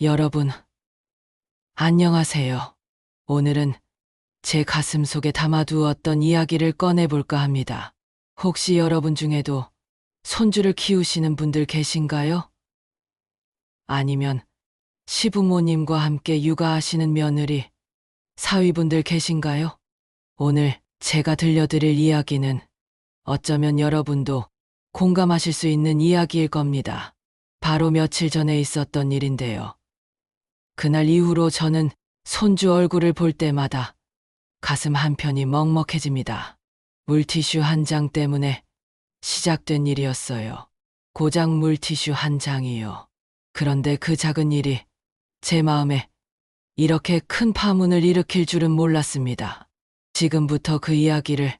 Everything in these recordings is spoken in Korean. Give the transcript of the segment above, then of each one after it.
여러분, 안녕하세요. 오늘은 제 가슴 속에 담아두었던 이야기를 꺼내볼까 합니다. 혹시 여러분 중에도 손주를 키우시는 분들 계신가요? 아니면 시부모님과 함께 육아하시는 며느리, 사위분들 계신가요? 오늘 제가 들려드릴 이야기는 어쩌면 여러분도 공감하실 수 있는 이야기일 겁니다. 바로 며칠 전에 있었던 일인데요. 그날 이후로 저는 손주 얼굴을 볼 때마다 가슴 한편이 먹먹해집니다. 물티슈 한 장 때문에 시작된 일이었어요. 고작 물티슈 한 장이요. 그런데 그 작은 일이 제 마음에 이렇게 큰 파문을 일으킬 줄은 몰랐습니다. 지금부터 그 이야기를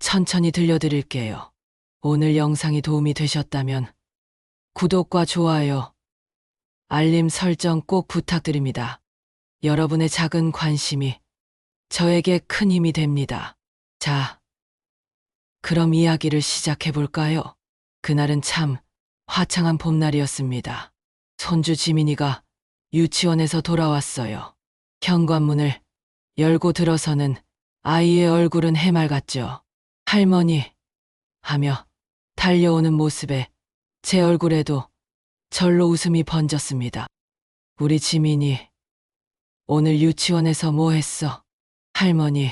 천천히 들려드릴게요. 오늘 영상이 도움이 되셨다면 구독과 좋아요, 알림 설정 꼭 부탁드립니다. 여러분의 작은 관심이 저에게 큰 힘이 됩니다. 자, 그럼 이야기를 시작해 볼까요? 그날은 참 화창한 봄날이었습니다. 손주 지민이가 유치원에서 돌아왔어요. 현관문을 열고 들어서는 아이의 얼굴은 해맑았죠. 할머니 하며 달려오는 모습에 제 얼굴에도 절로 웃음이 번졌습니다. 우리 지민이 오늘 유치원에서 뭐 했어? 할머니,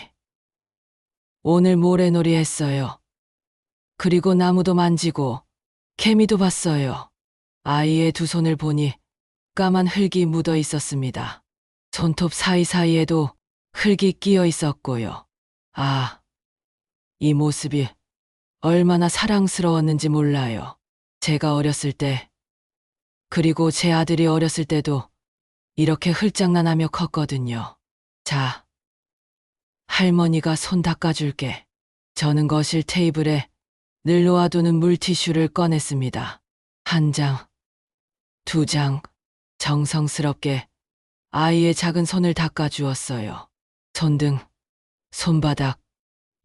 오늘 모래놀이 했어요. 그리고 나무도 만지고 개미도 봤어요. 아이의 두 손을 보니 까만 흙이 묻어 있었습니다. 손톱 사이사이에도 흙이 끼어 있었고요. 아, 이 모습이 얼마나 사랑스러웠는지 몰라요. 제가 어렸을 때, 그리고 제 아들이 어렸을 때도 이렇게 흙장난하며 컸거든요. 자, 할머니가 손 닦아줄게. 저는 거실 테이블에 늘 놓아두는 물티슈를 꺼냈습니다. 한 장, 두 장, 정성스럽게 아이의 작은 손을 닦아주었어요. 손등, 손바닥,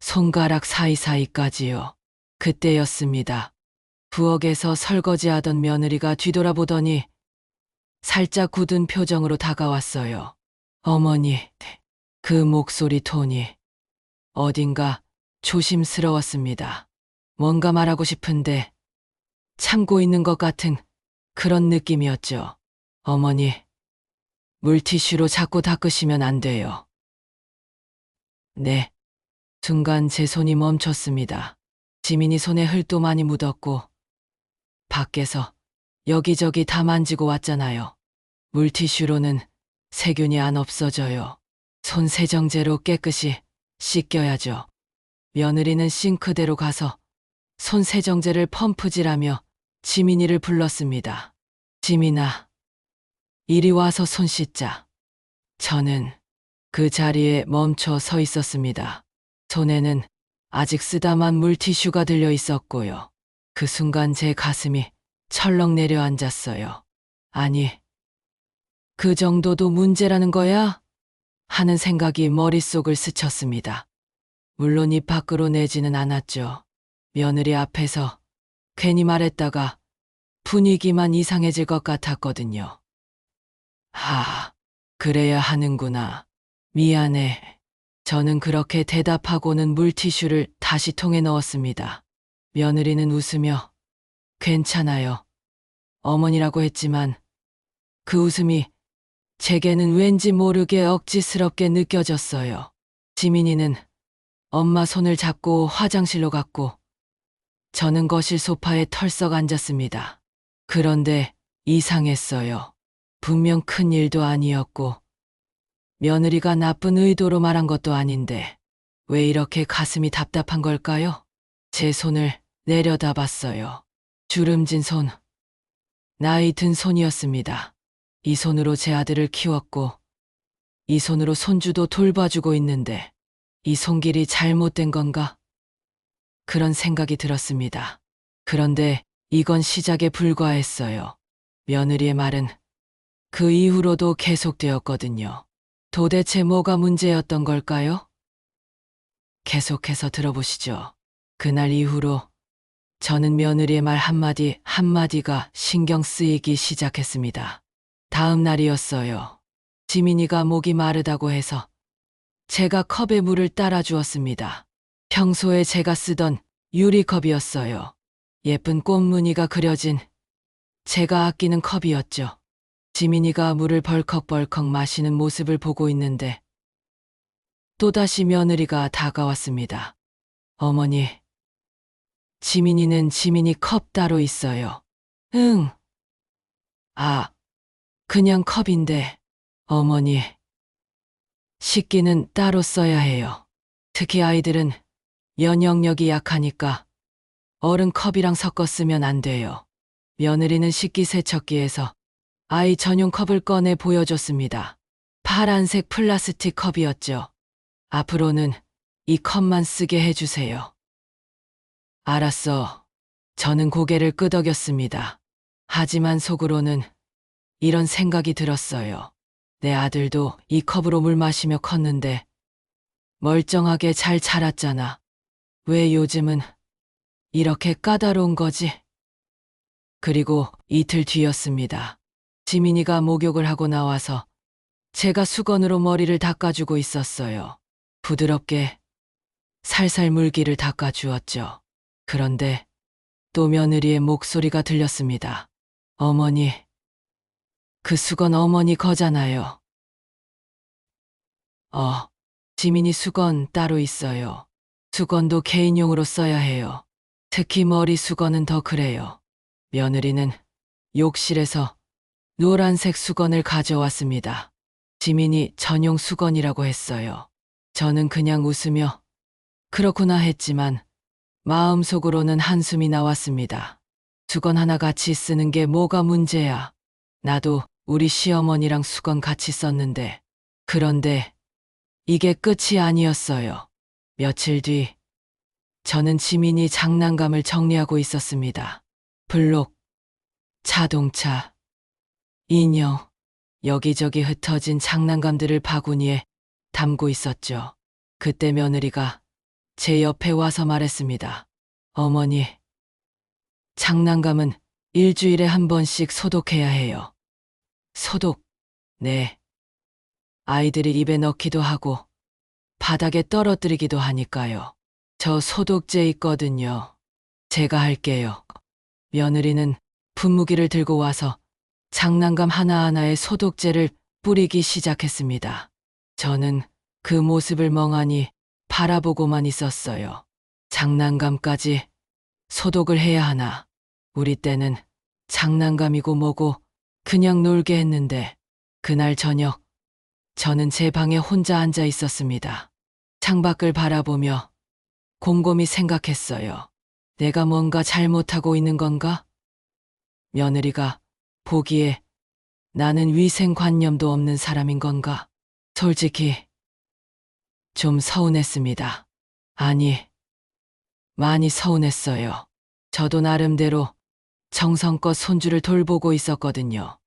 손가락 사이사이까지요. 그때였습니다. 부엌에서 설거지하던 며느리가 뒤돌아보더니 살짝 굳은 표정으로 다가왔어요. 어머니, 그 목소리 톤이 어딘가 조심스러웠습니다. 뭔가 말하고 싶은데 참고 있는 것 같은 그런 느낌이었죠. 어머니, 물티슈로 자꾸 닦으시면 안 돼요. 네. 순간 제 손이 멈췄습니다. 지민이 손에 흙도 많이 묻었고 밖에서 여기저기 다 만지고 왔잖아요. 물티슈로는 세균이 안 없어져요. 손 세정제로 깨끗이 씻겨야죠. 며느리는 싱크대로 가서 손 세정제를 펌프질하며 지민이를 불렀습니다. 지민아, 이리 와서 손 씻자. 저는 그 자리에 멈춰 서 있었습니다. 손에는 아직 쓰다만 물티슈가 들려 있었고요. 그 순간 제 가슴이 철렁 내려앉았어요. 아니, 그 정도도 문제라는 거야? 하는 생각이 머릿속을 스쳤습니다. 물론 입 밖으로 내지는 않았죠. 며느리 앞에서 괜히 말했다가 분위기만 이상해질 것 같았거든요. 그래야 하는구나. 미안해. 저는 그렇게 대답하고는 물티슈를 다시 통에 넣었습니다. 며느리는 웃으며 괜찮아요. 어머니라고 했지만 그 웃음이 제게는 왠지 모르게 억지스럽게 느껴졌어요. 지민이는 엄마 손을 잡고 화장실로 갔고 저는 거실 소파에 털썩 앉았습니다. 그런데 이상했어요. 분명 큰 일도 아니었고 며느리가 나쁜 의도로 말한 것도 아닌데 왜 이렇게 가슴이 답답한 걸까요? 제 손을 내려다 봤어요. 주름진 손, 나이 든 손이었습니다. 이 손으로 제 아들을 키웠고 이 손으로 손주도 돌봐주고 있는데 이 손길이 잘못된 건가? 그런 생각이 들었습니다. 그런데 이건 시작에 불과했어요. 며느리의 말은 그 이후로도 계속되었거든요. 도대체 뭐가 문제였던 걸까요? 계속해서 들어보시죠. 그날 이후로 저는 며느리의 말 한마디 한마디가 신경 쓰이기 시작했습니다. 다음 날이었어요. 지민이가 목이 마르다고 해서 제가 컵에 물을 따라 주었습니다. 평소에 제가 쓰던 유리컵이었어요. 예쁜 꽃무늬가 그려진 제가 아끼는 컵이었죠. 지민이가 물을 벌컥벌컥 마시는 모습을 보고 있는데 또다시 며느리가 다가왔습니다. 어머니, 지민이는 지민이 컵 따로 있어요. 응. 아, 그냥 컵인데, 어머니. 식기는 따로 써야 해요. 특히 아이들은 면역력이 약하니까 어른 컵이랑 섞어 쓰면 안 돼요. 며느리는 식기세척기에서 아이 전용 컵을 꺼내 보여줬습니다. 파란색 플라스틱 컵이었죠. 앞으로는 이 컵만 쓰게 해주세요. 알았어. 저는 고개를 끄덕였습니다. 하지만 속으로는 이런 생각이 들었어요. 내 아들도 이 컵으로 물 마시며 컸는데 멀쩡하게 잘 자랐잖아. 왜 요즘은 이렇게 까다로운 거지? 그리고 이틀 뒤였습니다. 지민이가 목욕을 하고 나와서 제가 수건으로 머리를 닦아주고 있었어요. 부드럽게 살살 물기를 닦아주었죠. 그런데 또 며느리의 목소리가 들렸습니다. 어머니, 그 수건 어머니 거잖아요. 지민이 수건 따로 있어요. 수건도 개인용으로 써야 해요. 특히 머리 수건은 더 그래요. 며느리는 욕실에서 노란색 수건을 가져왔습니다. 지민이 전용 수건이라고 했어요. 저는 그냥 웃으며 그렇구나 했지만 마음속으로는 한숨이 나왔습니다. 수건 하나 같이 쓰는 게 뭐가 문제야. 나도 우리 시어머니랑 수건 같이 썼는데. 그런데 이게 끝이 아니었어요. 며칠 뒤 저는 지민이 장난감을 정리하고 있었습니다. 블록, 자동차, 인형, 여기저기 흩어진 장난감들을 바구니에 담고 있었죠. 그때 며느리가 제 옆에 와서 말했습니다. 어머니, 장난감은 일주일에 한 번씩 소독해야 해요. 소독, 네. 아이들이 입에 넣기도 하고 바닥에 떨어뜨리기도 하니까요. 저 소독제 있거든요. 제가 할게요. 며느리는 분무기를 들고 와서 장난감 하나하나에 소독제를 뿌리기 시작했습니다. 저는 그 모습을 멍하니 바라보고만 있었어요. 장난감까지 소독을 해야 하나. 우리 때는 장난감이고 뭐고 그냥 놀게 했는데 그날 저녁 저는 제 방에 혼자 앉아 있었습니다. 창밖을 바라보며 곰곰이 생각했어요. 내가 뭔가 잘못하고 있는 건가? 며느리가 보기에 나는 위생관념도 없는 사람인 건가? 솔직히 좀 서운했습니다. 아니, 많이 서운했어요. 저도 나름대로 정성껏 손주를 돌보고 있었거든요.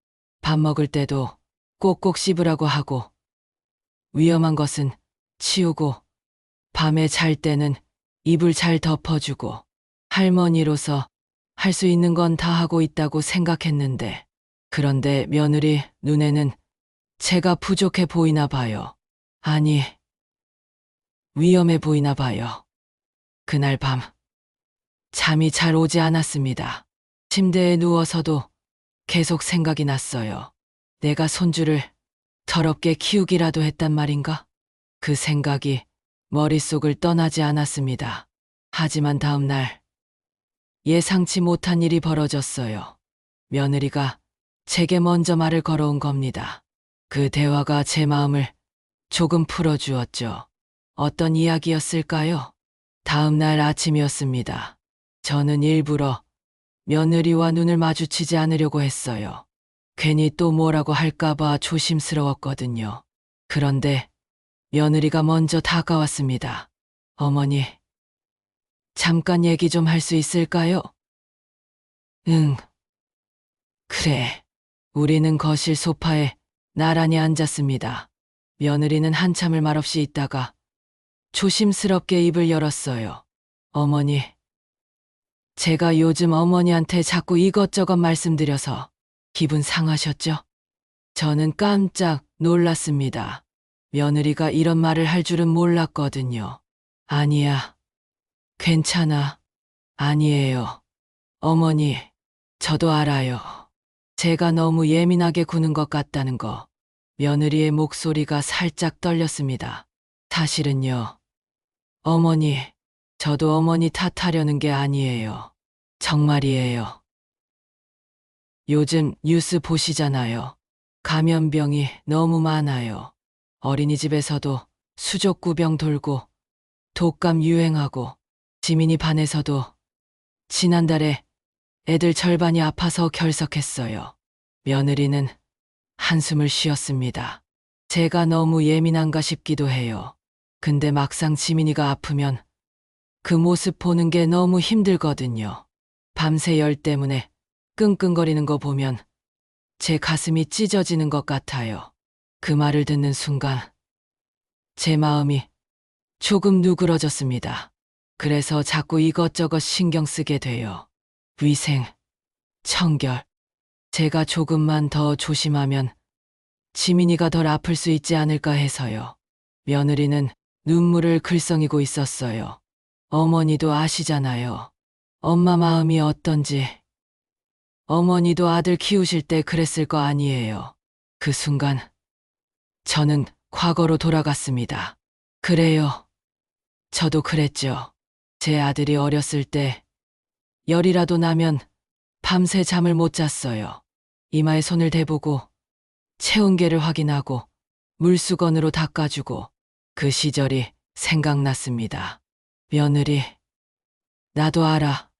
밥 먹을 때도 꼭꼭 씹으라고 하고, 위험한 것은 치우고, 밤에 잘 때는 이불 잘 덮어주고, 할머니로서 할 수 있는 건 다 하고 있다고 생각했는데, 그런데 며느리 눈에는 제가 부족해 보이나 봐요. 아니, 위험해 보이나 봐요. 그날 밤, 잠이 잘 오지 않았습니다. 침대에 누워서도 계속 생각이 났어요. 내가 손주를 더럽게 키우기라도 했단 말인가? 그 생각이 머릿속을 떠나지 않았습니다. 하지만 다음 날, 예상치 못한 일이 벌어졌어요. 며느리가 제게 먼저 말을 걸어온 겁니다. 그 대화가 제 마음을 조금 풀어주었죠. 어떤 이야기였을까요? 다음 날 아침이었습니다. 저는 일부러 며느리와 눈을 마주치지 않으려고 했어요. 괜히 또 뭐라고 할까봐 조심스러웠거든요. 그런데 며느리가 먼저 다가왔습니다. 어머니, 잠깐 얘기 좀 할 수 있을까요? 응. 그래. 우리는 거실 소파에 나란히 앉았습니다. 며느리는 한참을 말없이 있다가 조심스럽게 입을 열었어요. 어머니, 제가 요즘 어머니한테 자꾸 이것저것 말씀드려서 기분 상하셨죠? 저는 깜짝 놀랐습니다. 며느리가 이런 말을 할 줄은 몰랐거든요. 아니야, 괜찮아. 아니에요. 어머니, 저도 알아요. 제가 너무 예민하게 구는 것 같다는 거. 며느리의 목소리가 살짝 떨렸습니다. 사실은요, 어머니, 저도 어머니 탓하려는 게 아니에요. 정말이에요. 요즘 뉴스 보시잖아요. 감염병이 너무 많아요. 어린이집에서도 수족구병 돌고 독감 유행하고 지민이 반에서도 지난달에 애들 절반이 아파서 결석했어요. 며느리는 한숨을 쉬었습니다. 제가 너무 예민한가 싶기도 해요. 근데 막상 지민이가 아프면 그 모습 보는 게 너무 힘들거든요. 밤새 열 때문에 끙끙거리는 거 보면 제 가슴이 찢어지는 것 같아요. 그 말을 듣는 순간 제 마음이 조금 누그러졌습니다. 그래서 자꾸 이것저것 신경 쓰게 돼요. 위생, 청결. 제가 조금만 더 조심하면 지민이가 덜 아플 수 있지 않을까 해서요. 며느리는 눈물을 글썽이고 있었어요. 어머니도 아시잖아요. 엄마 마음이 어떤지. 어머니도 아들 키우실 때 그랬을 거 아니에요. 그 순간 저는 과거로 돌아갔습니다. 그래요. 저도 그랬죠. 제 아들이 어렸을 때 열이라도 나면 밤새 잠을 못 잤어요. 이마에 손을 대보고 체온계를 확인하고 물수건으로 닦아주고 그 시절이 생각났습니다. 며느리, 나도 알아.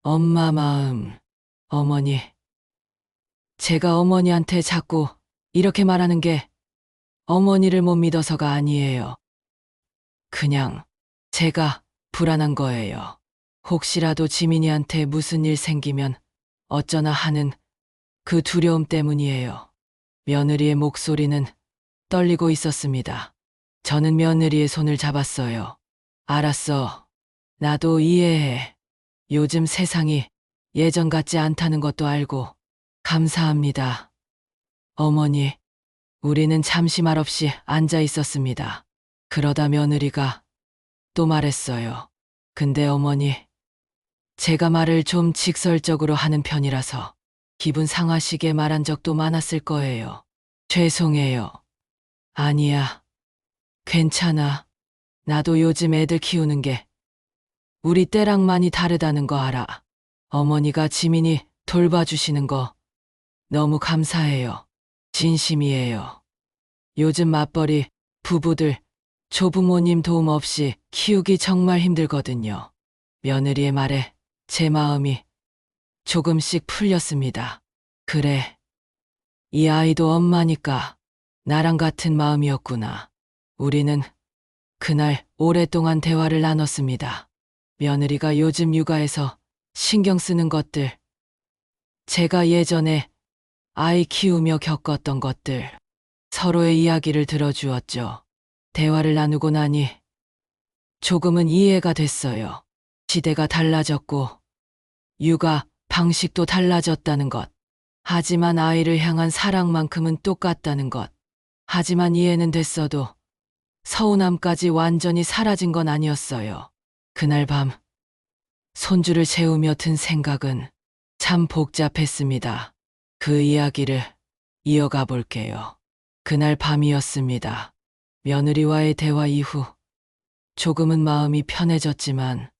엄마 마음. 어머니. 제가 어머니한테 자꾸 이렇게 말하는 게 어머니를 못 믿어서가 아니에요. 그냥 제가 불안한 거예요. 혹시라도 지민이한테 무슨 일 생기면 어쩌나 하는 그 두려움 때문이에요. 며느리의 목소리는 떨리고 있었습니다. 저는 며느리의 손을 잡았어요. 알았어. 나도 이해해. 요즘 세상이 예전 같지 않다는 것도 알고 감사합니다. 어머니, 우리는 잠시 말없이 앉아 있었습니다. 그러다 며느리가 또 말했어요. 근데 어머니, 제가 말을 좀 직설적으로 하는 편이라서 기분 상하시게 말한 적도 많았을 거예요. 죄송해요. 아니야. 괜찮아. 나도 요즘 애들 키우는 게 우리 때랑 많이 다르다는 거 알아. 어머니가 지민이 돌봐주시는 거 너무 감사해요. 진심이에요. 요즘 맞벌이 부부들 조부모님 도움 없이 키우기 정말 힘들거든요. 며느리의 말에 제 마음이 조금씩 풀렸습니다. 그래. 이 아이도 엄마니까 나랑 같은 마음이었구나. 우리는 그날 오랫동안 대화를 나눴습니다. 며느리가 요즘 육아에서 신경 쓰는 것들, 제가 예전에 아이 키우며 겪었던 것들, 서로의 이야기를 들어주었죠. 대화를 나누고 나니 조금은 이해가 됐어요. 시대가 달라졌고 육아 방식도 달라졌다는 것. 하지만 아이를 향한 사랑만큼은 똑같다는 것. 하지만 이해는 됐어도 서운함까지 완전히 사라진 건 아니었어요. 그날 밤 손주를 재우며 든 생각은 참 복잡했습니다. 그 이야기를 이어가 볼게요. 그날 밤이었습니다. 며느리와의 대화 이후 조금은 마음이 편해졌지만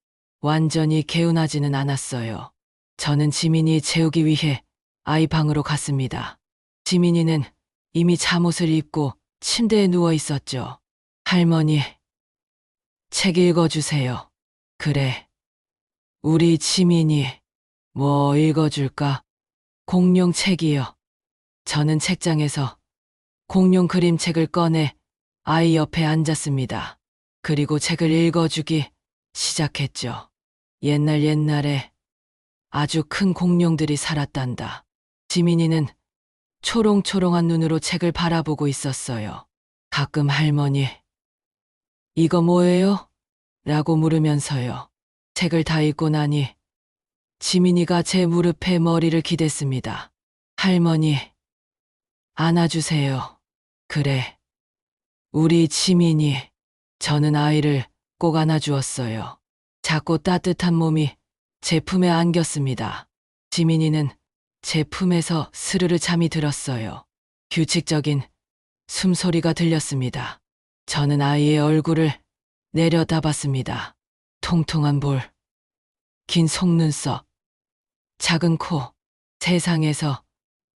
완전히 개운하지는 않았어요. 저는 지민이 재우기 위해 아이 방으로 갔습니다. 지민이는 이미 잠옷을 입고 침대에 누워 있었죠. 할머니, 책 읽어주세요. 그래. 우리 지민이 뭐 읽어줄까? 공룡 책이요. 저는 책장에서 공룡 그림책을 꺼내 아이 옆에 앉았습니다. 그리고 책을 읽어주기 시작했죠. 옛날에 아주 큰 공룡들이 살았단다. 지민이는 초롱초롱한 눈으로 책을 바라보고 있었어요. 가끔 할머니, 이거 뭐예요? 라고 물으면서요. 책을 다 읽고 나니 지민이가 제 무릎에 머리를 기댔습니다. 할머니, 안아주세요. 그래. 우리 지민이. 저는 아이를 꼭 안아주었어요. 작고 따뜻한 몸이 제 품에 안겼습니다. 지민이는 제 품에서 스르르 잠이 들었어요. 규칙적인 숨소리가 들렸습니다. 저는 아이의 얼굴을 내려다봤습니다. 통통한 볼, 긴 속눈썹, 작은 코, 세상에서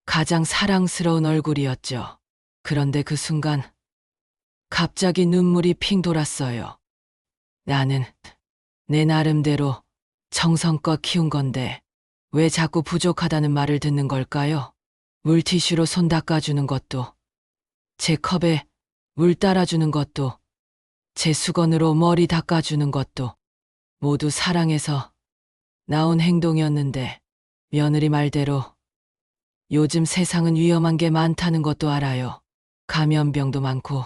가장 사랑스러운 얼굴이었죠. 그런데 그 순간 갑자기 눈물이 핑 돌았어요. 나는 내 나름대로 정성껏 키운 건데 왜 자꾸 부족하다는 말을 듣는 걸까요? 물티슈로 손 닦아주는 것도, 제 컵에 물 따라주는 것도, 제 수건으로 머리 닦아주는 것도 모두 사랑해서 나온 행동이었는데 며느리 말대로 요즘 세상은 위험한 게 많다는 것도 알아요. 감염병도 많고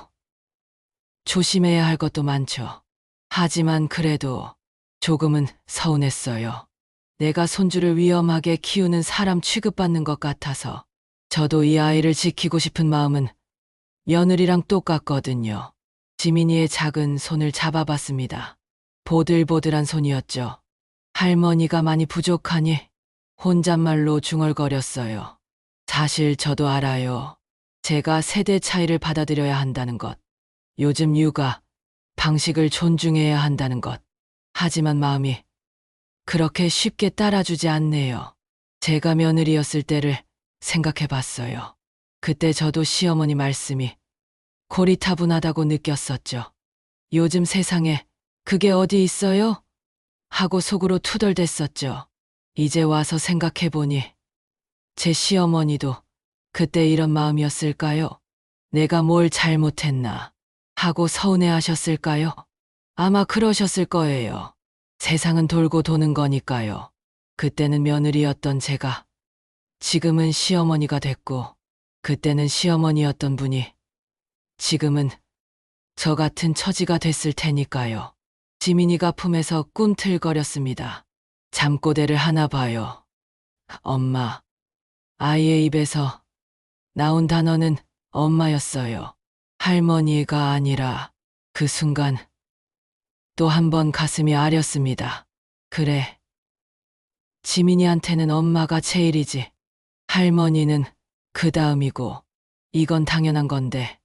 조심해야 할 것도 많죠. 하지만 그래도 조금은 서운했어요. 내가 손주를 위험하게 키우는 사람 취급받는 것 같아서. 저도 이 아이를 지키고 싶은 마음은 며느리랑 똑같거든요. 지민이의 작은 손을 잡아봤습니다. 보들보들한 손이었죠. 할머니가 많이 부족하니 혼잣말로 중얼거렸어요. 사실 저도 알아요. 제가 세대 차이를 받아들여야 한다는 것. 요즘 육아 방식을 존중해야 한다는 것. 하지만 마음이 그렇게 쉽게 따라주지 않네요. 제가 며느리였을 때를 생각해 봤어요. 그때 저도 시어머니 말씀이 고리타분하다고 느꼈었죠. 요즘 세상에 그게 어디 있어요? 하고 속으로 투덜댔었죠. 이제 와서 생각해 보니 제 시어머니도 그때 이런 마음이었을까요? 내가 뭘 잘못했나 하고 서운해 하셨을까요? 아마 그러셨을 거예요. 세상은 돌고 도는 거니까요. 그때는 며느리였던 제가 지금은 시어머니가 됐고, 그때는 시어머니였던 분이 지금은 저 같은 처지가 됐을 테니까요. 지민이가 품에서 꿈틀거렸습니다. 잠꼬대를 하나 봐요. 엄마. 아이의 입에서 나온 단어는 엄마였어요. 할머니가 아니라. 그 순간 또 한 번 가슴이 아렸습니다. 그래. 지민이한테는 엄마가 제일이지. 할머니는 그 다음이고, 이건 당연한 건데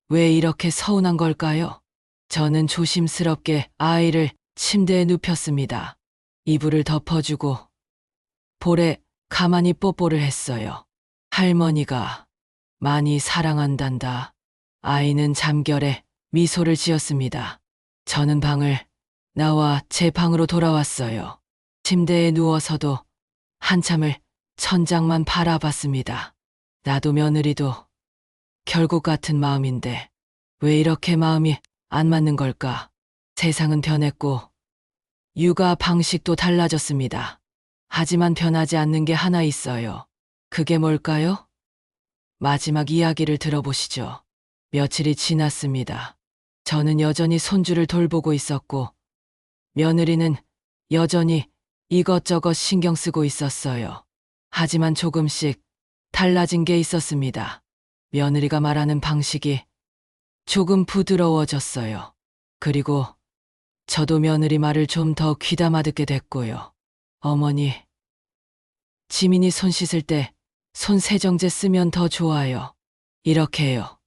왜 이렇게 서운한 걸까요? 저는 조심스럽게 아이를 침대에 눕혔습니다. 이불을 덮어주고 볼에 가만히 뽀뽀를 했어요. 할머니가 많이 사랑한단다. 아이는 잠결에 미소를 지었습니다. 저는 방을 나와 제 방으로 돌아왔어요. 침대에 누워서도 한참을 천장만 바라봤습니다. 나도 며느리도 결국 같은 마음인데 왜 이렇게 마음이 안 맞는 걸까? 세상은 변했고 육아 방식도 달라졌습니다. 하지만 변하지 않는 게 하나 있어요. 그게 뭘까요? 마지막 이야기를 들어보시죠. 며칠이 지났습니다. 저는 여전히 손주를 돌보고 있었고 며느리는 여전히 이것저것 신경 쓰고 있었어요. 하지만 조금씩 달라진 게 있었습니다. 며느리가 말하는 방식이 조금 부드러워졌어요. 그리고 저도 며느리 말을 좀 더 귀담아 듣게 됐고요. 어머니, 지민이 손 씻을 때 손 세정제 쓰면 더 좋아요. 이렇게요.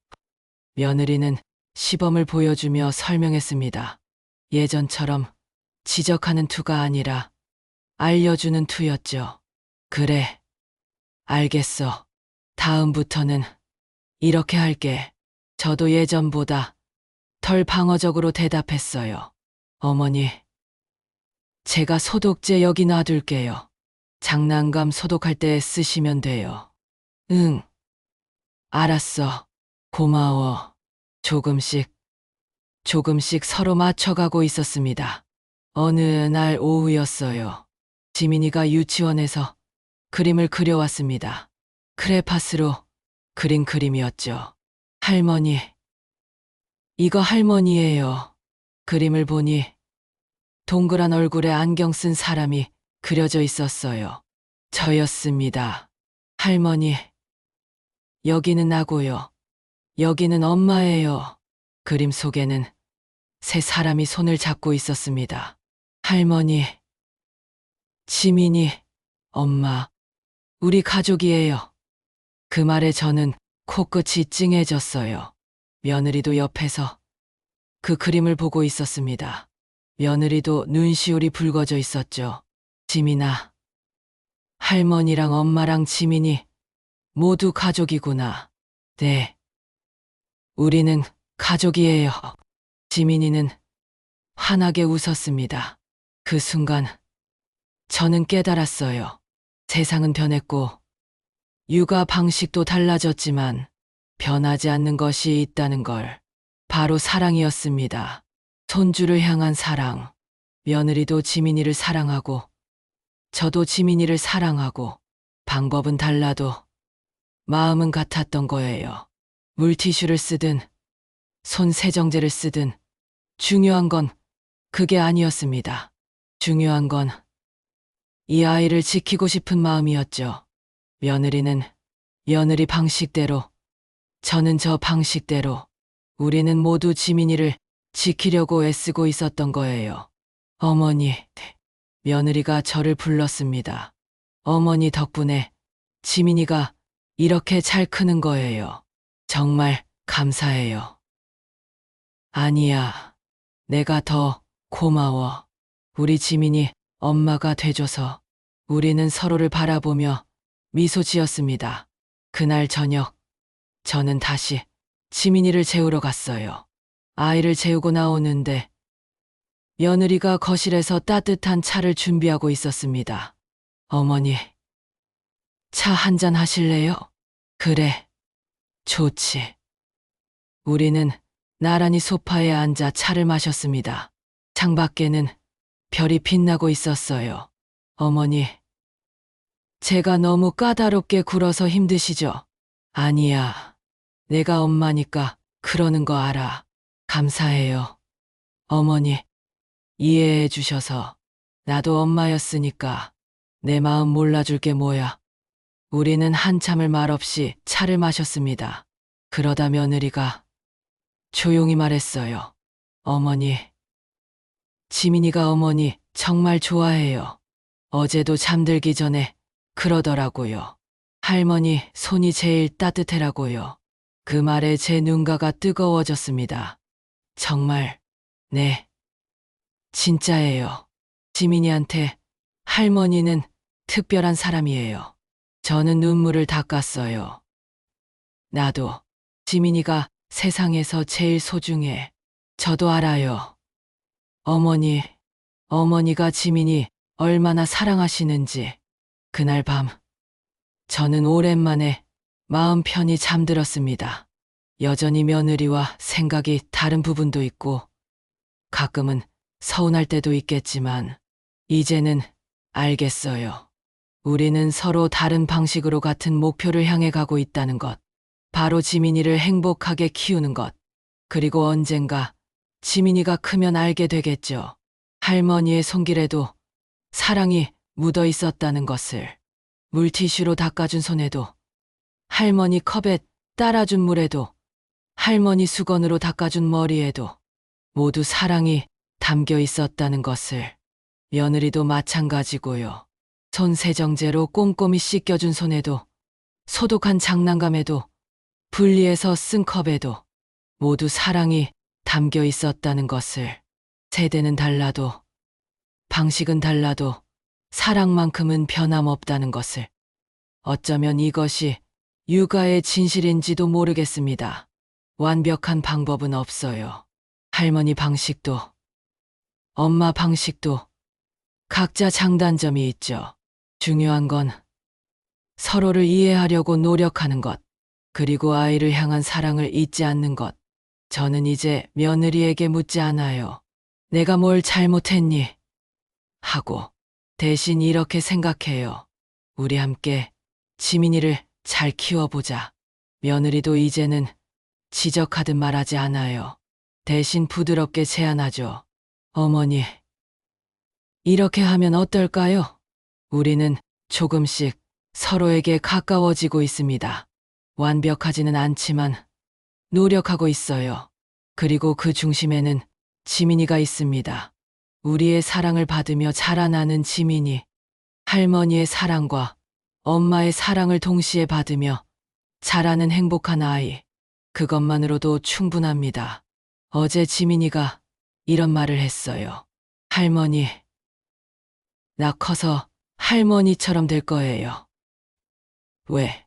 며느리는 시범을 보여주며 설명했습니다. 예전처럼 지적하는 투가 아니라 알려주는 투였죠. 그래, 알겠어. 다음부터는 이렇게 할게. 저도 예전보다 덜 방어적으로 대답했어요. 어머니, 제가 소독제 여기 놔둘게요. 장난감 소독할 때 쓰시면 돼요. 응, 알았어. 고마워. 조금씩 서로 맞춰가고 있었습니다. 어느 날 오후였어요. 지민이가 유치원에서 그림을 그려왔습니다. 크레파스로 그린 그림이었죠. 할머니, 이거 할머니예요. 그림을 보니 동그란 얼굴에 안경 쓴 사람이 그려져 있었어요. 저였습니다. 할머니, 여기는 나고요. 여기는 엄마예요. 그림 속에는 세 사람이 손을 잡고 있었습니다. 할머니, 지민이, 엄마, 우리 가족이에요. 그 말에 저는 코끝이 찡해졌어요. 며느리도 옆에서 그 그림을 보고 있었습니다. 며느리도 눈시울이 붉어져 있었죠. 지민아, 할머니랑 엄마랑 지민이 모두 가족이구나. 네, 우리는 가족이에요. 지민이는 환하게 웃었습니다. 그 순간 저는 깨달았어요. 세상은 변했고 육아 방식도 달라졌지만 변하지 않는 것이 있다는 걸. 바로 사랑이었습니다. 손주를 향한 사랑. 며느리도 지민이를 사랑하고 저도 지민이를 사랑하고 방법은 달라도 마음은 같았던 거예요. 물티슈를 쓰든 손 세정제를 쓰든 중요한 건 그게 아니었습니다. 중요한 건 이 아이를 지키고 싶은 마음이었죠. 며느리는 며느리 방식대로, 저는 저 방식대로, 우리는 모두 지민이를 지키려고 애쓰고 있었던 거예요. 어머니, 며느리가 저를 불렀습니다. 어머니 덕분에 지민이가 이렇게 잘 크는 거예요. 정말 감사해요. 아니야, 내가 더 고마워. 우리 지민이 엄마가 돼줘서. 우리는 서로를 바라보며 미소 지었습니다. 그날 저녁, 저는 다시 지민이를 재우러 갔어요. 아이를 재우고 나오는데 며느리가 거실에서 따뜻한 차를 준비하고 있었습니다. 어머니, 차 한잔 하실래요? 그래, 좋지. 우리는 나란히 소파에 앉아 차를 마셨습니다. 창밖에는 별이 빛나고 있었어요. 어머니, 제가 너무 까다롭게 굴어서 힘드시죠? 아니야. 내가 엄마니까 그러는 거 알아. 감사해요. 어머니, 이해해 주셔서. 나도 엄마였으니까 내 마음 몰라줄 게 뭐야. 우리는 한참을 말없이 차를 마셨습니다. 그러다 며느리가 조용히 말했어요. 어머니, 지민이가 어머니 정말 좋아해요. 어제도 잠들기 전에 그러더라고요. 할머니 손이 제일 따뜻해라고요. 그 말에 제 눈가가 뜨거워졌습니다. 정말, 네, 진짜예요. 지민이한테 할머니는 특별한 사람이에요. 저는 눈물을 닦았어요. 나도 지민이가 세상에서 제일 소중해. 저도 알아요. 어머니, 어머니가 지민이 얼마나 사랑하시는지. 그날 밤, 저는 오랜만에 마음 편히 잠들었습니다. 여전히 며느리와 생각이 다른 부분도 있고, 가끔은 서운할 때도 있겠지만, 이제는 알겠어요. 우리는 서로 다른 방식으로 같은 목표를 향해 가고 있다는 것. 바로 지민이를 행복하게 키우는 것. 그리고 언젠가 지민이가 크면 알게 되겠죠. 할머니의 손길에도 사랑이 묻어 있었다는 것을. 물티슈로 닦아준 손에도, 할머니 컵에 따라준 물에도, 할머니 수건으로 닦아준 머리에도 모두 사랑이 담겨 있었다는 것을. 며느리도 마찬가지고요. 손 세정제로 꼼꼼히 씻겨준 손에도, 소독한 장난감에도, 분리해서 쓴 컵에도 모두 사랑이 담겨 있었다는 것을. 세대는 달라도, 방식은 달라도 사랑만큼은 변함없다는 것을. 어쩌면 이것이 육아의 진실인지도 모르겠습니다. 완벽한 방법은 없어요. 할머니 방식도, 엄마 방식도 각자 장단점이 있죠. 중요한 건 서로를 이해하려고 노력하는 것, 그리고 아이를 향한 사랑을 잊지 않는 것. 저는 이제 며느리에게 묻지 않아요. 내가 뭘 잘못했니? 하고 대신 이렇게 생각해요. 우리 함께 지민이를 잘 키워보자. 며느리도 이제는 지적하듯 말하지 않아요. 대신 부드럽게 제안하죠. 어머니, 이렇게 하면 어떨까요? 우리는 조금씩 서로에게 가까워지고 있습니다. 완벽하지는 않지만 노력하고 있어요. 그리고 그 중심에는 지민이가 있습니다. 우리의 사랑을 받으며 자라나는 지민이, 할머니의 사랑과 엄마의 사랑을 동시에 받으며 자라는 행복한 아이. 그것만으로도 충분합니다. 어제 지민이가 이런 말을 했어요. 할머니, 나 커서 할머니처럼 될 거예요. 왜?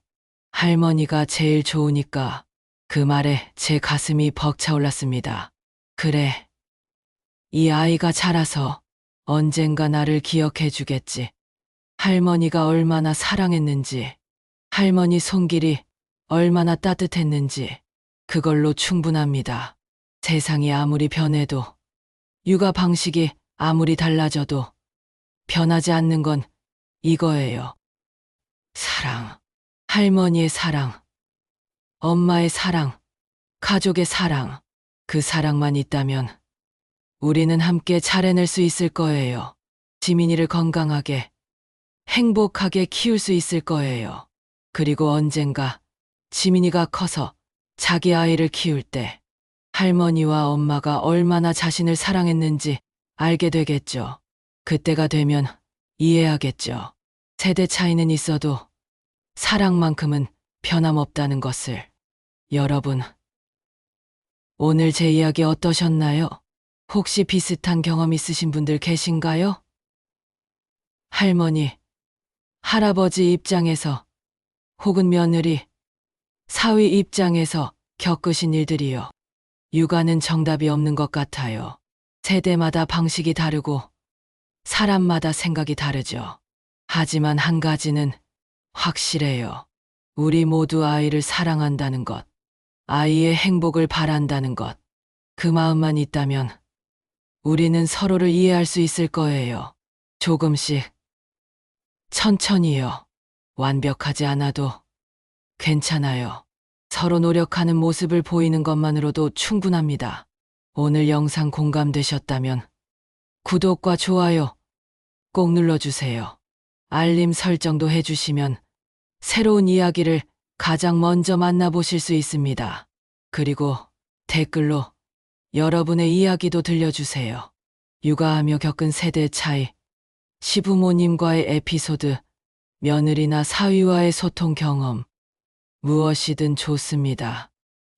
할머니가 제일 좋으니까. 그 말에 제 가슴이 벅차올랐습니다. 그래. 이 아이가 자라서 언젠가 나를 기억해 주겠지. 할머니가 얼마나 사랑했는지, 할머니 손길이 얼마나 따뜻했는지, 그걸로 충분합니다. 세상이 아무리 변해도, 육아 방식이 아무리 달라져도 변하지 않는 건 이거예요. 사랑. 할머니의 사랑, 엄마의 사랑, 가족의 사랑. 그 사랑만 있다면 우리는 함께 잘 해낼 수 있을 거예요. 지민이를 건강하게, 행복하게 키울 수 있을 거예요. 그리고 언젠가 지민이가 커서 자기 아이를 키울 때 할머니와 엄마가 얼마나 자신을 사랑했는지 알게 되겠죠. 그때가 되면 이해하겠죠. 세대 차이는 있어도 사랑만큼은 변함없다는 것을. 여러분, 오늘 제 이야기 어떠셨나요? 혹시 비슷한 경험 있으신 분들 계신가요? 할머니, 할아버지 입장에서 혹은 며느리, 사위 입장에서 겪으신 일들이요. 육아는 정답이 없는 것 같아요. 세대마다 방식이 다르고 사람마다 생각이 다르죠. 하지만 한 가지는 확실해요. 우리 모두 아이를 사랑한다는 것, 아이의 행복을 바란다는 것. 그 마음만 있다면 우리는 서로를 이해할 수 있을 거예요. 조금씩, 천천히요. 완벽하지 않아도 괜찮아요. 서로 노력하는 모습을 보이는 것만으로도 충분합니다. 오늘 영상 공감되셨다면 구독과 좋아요 꼭 눌러주세요. 알림 설정도 해주시면 새로운 이야기를 가장 먼저 만나보실 수 있습니다. 그리고 댓글로 여러분의 이야기도 들려주세요. 육아하며 겪은 세대 차이, 시부모님과의 에피소드, 며느리나 사위와의 소통 경험, 무엇이든 좋습니다.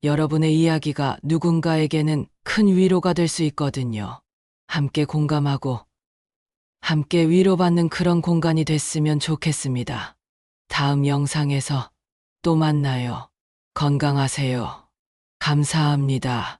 여러분의 이야기가 누군가에게는 큰 위로가 될 수 있거든요. 함께 공감하고 함께 위로받는 그런 공간이 됐으면 좋겠습니다. 다음 영상에서 또 만나요. 건강하세요. 감사합니다.